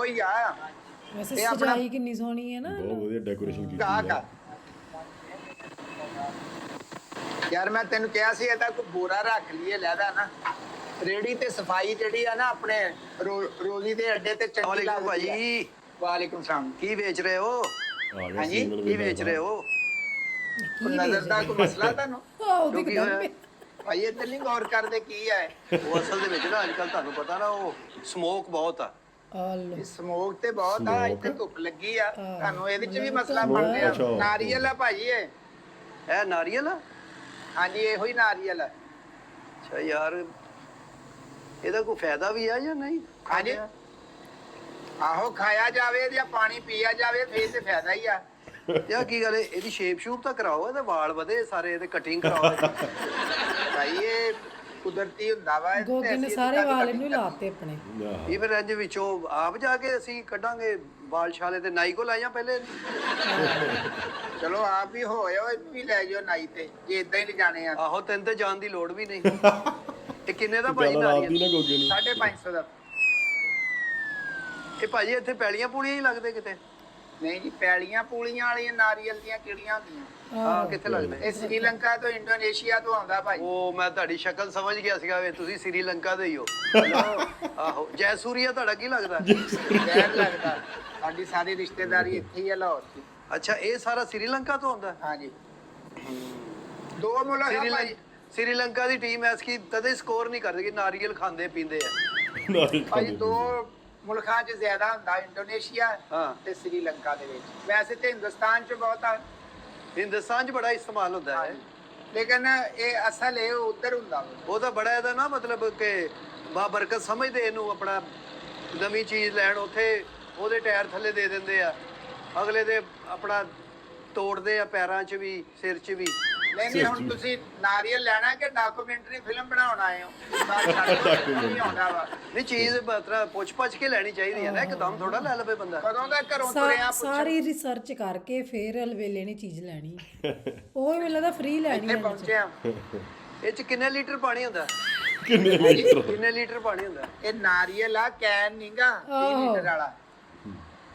ਹੀ ਆ ਵੈਸੇ ਇਹ ਆਪਣਾ ਸਜਾਈ ਕਿੰਨੀ ਸੋਹਣੀ ਹੈ ਨਾ ਬਹੁਤ ਵਧੀਆ ਡੈਕੋਰੇਸ਼ਨ ਕੀਤੀ ਗਾਹਕ ਹੈ ਆ ਯਾਰ ਮੈਂ ਤੈਨੂੰ ਕਿਹਾ ਸੀ ਇਹਦਾ ਕੋਈ ਬੋਰਾ ਰੱਖ ਲਈਏ ਲੈਦਾ ਨਾ ਰੇੜੀ ਤੇ ਸਫਾਈ ਜਿਹੜੀ ਆ ਨਾ ਆਪਣੇ ਰੋਜ਼ੀ ਦੇ ਅੱਡੇ ਤੇ ਚੰਗੀ ਵਾਲੇਕੁਮ ਲੱਗਦੀ ਆ। ਭਾਜੀ ਵਾਲੇਕੁਮ ਸਲਾਮ ਕੀ ਵੇਚ ਰਹੇ ਹੋ ਆ ਗਿਆ ਹਾਂਜੀ, ਸੀਮਨ ਕੀ ਵੇਚ ਰਹੇ ਹੋ ਕੋਈ ਨਜ਼ਰ ਦਾ ਕੋਈ ਮਸਲਾ ਤੁਹਾਨੂੰ ਉਹਦੀ ਕਿਉਂਕਿ ਕਿਤਾਬ ਭਾਈ ਇੱਧਰ ਨਹੀਂ ਗੌਰ ਕਰਦੇ ਕੀ ਹੈ ਉਹ ਅਸਲ ਦੇ ਵਿੱਚ ਨਾ ਅੱਜ ਕੱਲ ਤੁਹਾਨੂੰ ਪਤਾ ਨਾ ਉਹ ਸਮੋਕ ਬਹੁਤ ਆ ਆਲੋ ਸਮੋਕ ਤੇ ਬਹੁਤ ਆ Smoke? ਇੱਥੇ ਧੁੱਪ ਲੱਗੀ ਆ ਤੁਹਾਨੂੰ ਇਹਦੇ ਚ ਵੀ Smoke ਮਸਲਾ ਤਾਂ ਬਣ ਰਿਹਾ ਅੱਛਾ। ਨਾਰੀਅਲ ਆ ਭਾਈ ਇਹ ਇਹ ਨਾਰੀਅਲ ਆ ਹਾਂਜੀ ਇਹੋ ਹੀ ਨਾਰੀਅਲ ਆ ਅੱਛਾ ਯਾਰ ਇਹਦਾ ਕੋਈ ਫਾਇਦਾ ਵੀ ਆ ਜਾਂ ਨਹੀਂ ਹਾਂਜੀ ਆਹੋ ਖਾਇਆ ਜਾਵੇ ਜਾਂ ਪਾਣੀ ਪੀਆ ਜਾਵੇ ਫੇਰ ਤੇ ਫਾਇਦਾ ਹੀ ਆ ਯਾ ਕੀ ਗੱਲ ਇਹਦੀ ਸ਼ੇਪ ਸ਼ੂਪ ਤਾਂ ਕਰਾਓ ਇਹਦੇ ਵਾਲ ਵਧੇ ਸਾਰੇ ਇਹਦੇ ਕਟਿੰਗ ਕਰਾਓ ਭਾਈ ਇਹ ਕੁਦਰਤੀ ਹੁੰਦਾ ਵਾ ਇਹ ਤੇ ਗੋਗੀ ਨੇ ਅਸੀਂ ਸਾਰੇ ਇਹਦੀ ਵਾਲ ਕਟਿੰਗ ਇਹਨੂੰ ਲਾਤੇ ਆਪਣੇ ਆਹ, ਇਹ ਫਿਰ ਇੰਜ ਵਿੱਚੋਂ ਆਪ ਜਾ ਕੇ ਅਸੀਂ ਕੱਢਾਂਗੇ ਵਾਲ ਛਾਲੇ ਤੇ ਨਾਈ ਕੋਲ ਆਈਆਂ ਪਹਿਲੇ ਚਲੋ ਆਪ ਵੀ ਹੋਇਓ ਇਹਨੂੰ ਵੀ ਲੈ ਜਾਓ ਨਾਈ ਤੇ ਜੇ ਇਦਾਂ ਹੀ ਲਿਜਾਣੇ ਆ ਆਹੋ ਤੈਨੂੰ ਤੇ ਜਾਣ ਦੀ ਲੋੜ ਵੀ ਨਹੀਂ ਇਹ ਕਿੰਨੇ ਦਾ ਭਾਈ ਗੱਲ ਰਾਤ ਦੀ ਨਾਰੀਅਲ ਨਾ ਗੋਗੇ ਨੂੰ 550 ਦਾ ਇਹ ਭਾਜੀ ਇੱਥੇ ਪੈਲੀਆਂ ਪੂਲੀਆਂ ਹੀ ਲੱਗਦੇ ਕਿਤੇ ਨਹੀਂ ਜੀ ਪੈਲੀਆਂ ਪੂਲੀਆਂ ਵਾਲੀਆਂ ਨਾਰੀਅਲ ਦੀਆਂ ਕਿਹੜੀਆਂ ਹੁੰਦੀਆਂ ਹਾਂ ਕਿੱਥੇ ਲੱਗਦੇ ਇਹ ਸ੍ਰੀਲੰਕਾ ਤੋਂ ਇੰਡੋਨੇਸ਼ੀਆ ਤੋਂ ਆਉਂਦਾ ਭਾਈ ਉਹ ਮੈਂ ਤੁਹਾਡੀ ਸ਼ਕਲ ਸਮਝ ਗਿਆ ਸੀਗਾ ਵੇ ਤੁਸੀਂ ਸ੍ਰੀਲੰਕਾ ਦੇ ਹੀ ਹੋ ਆਹੋ ਜੈਸੂਰੀਆ ਤੁਹਾਡਾ ਕੀ ਲੱਗਦਾ ਜ਼ਹਿਰ ਲੱਗਦਾ ਸਾਡੀ ਸਾਰੀ ਰਿਸ਼ਤੇਦਾਰੀ ਇੱਥੇ ਹੀ ਹੈ ਲਾਹੌਰ 'ਚ ਅੱਛਾ ਇਹ ਸਾਰਾ ਸ੍ਰੀਲੰਕਾ ਤੋਂ ਆਉਂਦਾ ਹਾਂਜੀ ਦੋ ਮੁਲਕ ਆ ਭਾਈ ਸ੍ਰੀਲੰਕਾ ਦੀ ਟੀਮ ਐਸਕੀ ਤਦੇ ਸਕੋਰ ਨਹੀਂ ਕਰਦੀ ਕਿ ਨਾਰੀਅਲ ਖਾਂਦੇ ਪੀਂਦੇ ਆ ਨਾਰੀਅਲ ਭਾਈ ਖਾਂਦੇ ਦੋ ਮੁਲਕਾਂ 'ਚ ਜ਼ਿਆਦਾ ਹੁੰਦਾ ਇੰਡੋਨੇਸ਼ੀਆ ਹਾਂ ਤੇ ਸ੍ਰੀਲੰਕਾ ਦੇ ਵਿੱਚ ਵੈਸੇ ਤੇ ਹਿੰਦੁਸਤਾਨ 'ਚ ਬਹੁਤ ਆ ਹਿੰਦੁਸਤਾਨ 'ਚ ਬੜਾ ਇਸਤੇਮਾਲ ਹੁੰਦਾ ਹੈ ਲੇਕਿਨ ਇਹ ਅਸਲ ਇਹ ਉਧਰ ਹੁੰਦਾ ਵਾ। ਉਹ ਤਾਂ ਬੜਾ ਇਹਦਾ ਨਾ ਮਤਲਬ ਕਿ ਬਾਬਰਕਤ ਸਮਝਦੇ ਇਹਨੂੰ ਆਪਣਾ ਨਵੀਂ ਚੀਜ਼ ਲੈਣ ਉੱਥੇ ਉਹਦੇ ਟਾਇਰ ਥੱਲੇ ਦੇ ਦਿੰਦੇ ਆ ਅਗਲੇ ਦੇ ਆਪਣਾ ਤੋੜਦੇ ਆ ਪੈਰਾਂ 'ਚ ਵੀ ਸਿਰ 'ਚ ਵੀ ਨਹੀਂ ਹੁਣ ਤੁਸੀਂ ਨਾਰੀਅਲ ਲੈਣਾ ਕਿ ਡਾਕੂਮੈਂਟਰੀ ਫਿਲਮ ਬਣਾਉਣ ਆਏ ਹੋ ਨਹੀਂ ਆਉਂਦਾ ਵਾ ਨਹੀਂ ਚੀਜ਼ ਬਤਰਾ ਪੁੱਛ ਪੱਛ ਕੇ ਲੈਣੀ ਚਾਹੀਦੀ ਹੈ ਨਾ ਇੱਕਦਮ ਥੋੜਾ ਲੈ ਲਵੇ ਬੰਦਾ ਕਦੋਂ ਦਾ ਘਰੋਂ ਤੁਰਿਆ ਸਾਰੀ ਰਿਸਰਚ ਕਰਕੇ ਫੇਰ ਅਲਵੇਲੇ ਨੇ ਚੀਜ਼ ਲੈਣੀ ਉਹ ਹੀ ਮੈਨੂੰ ਲੱਗਦਾ ਫ੍ਰੀ ਲੈਣੀ ਇੱਥੇ ਹੈ ਪਹੁੰਚਿਆ ਇਹ 'ਚ ਕਿੰਨੇ ਲੀਟਰ ਪਾਣੀ ਹੁੰਦਾ ਕਿੰਨੇ ਲੀਟਰ ਕਿੰਨੇ ਲੀਟਰ ਪਾਣੀ ਹੁੰਦਾ ਇਹ ਨਾਰੀਅਲ ਆ ਕੈਨ ਨਹੀਂਗਾ 30 ਲੀਟਰ ਵਾਲਾ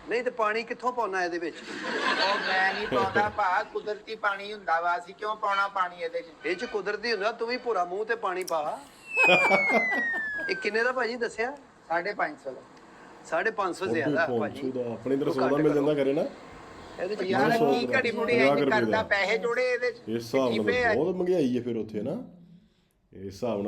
ਨਹੀਂ ਤੇ ਪਾਣੀ ਕਿੱਥੋਂ ਪਾਉਣਾ ਇਹਦੇ ਵਿੱਚ ਉਹ ਮੈਂ ਨਹੀਂ ਪਾਉਂਦਾ ਭਾ ਕੁਦਰਤੀ ਪਾਣੀ ਹੁੰਦਾ ਵਾ ਅਸੀਂ ਕਿਉਂ ਪਾਉਣਾ ਪਾਣੀ ਇਹਦੇ 'ਚ ਇਹ 'ਚ ਕੁਦਰਤੀ ਹੁੰਦਾ ਤੂੰ ਵੀ ਭੂਰਾ ਮੂੰਹ ਤੇ ਪਾਣੀ ਪਾ ਇਹ ਕਿੰਨੇ ਦਾ ਭਾਜੀ ਦੱਸਿਆ 550 ਦਾ 550 ਜ਼ਿਆਦਾ ਭਾਜੀ ਦਾ ਆਪਣੇ ਇਧਰ ਸੌਦਾ ਮਿਲ ਜਾਂਦਾ ਕਰੇ ਨਾ ਇਹਦੇ 'ਚ ਯਾਰ ਸੌ ਕੀ ਦਾ, ਘੜੀ ਮੁੜੀ 50 ਇੰਜ ਰੁਪਏ ਕਰਦਾ ਦਾ। ਪੈਸੇ ਜੋੜੇ ਇਹਦੇ 'ਚ ਇਸ ਹਿਸਾਬ ਨਾਲ ਜੀਪੇ ਆ। ਬਹੁਤ ਮਹਿੰਗਾਈ ਹੈ ਫਿਰ ਉੱਥੇ ਨਾ ਇਸ ਹਿਸਾਬ ਨਾਲ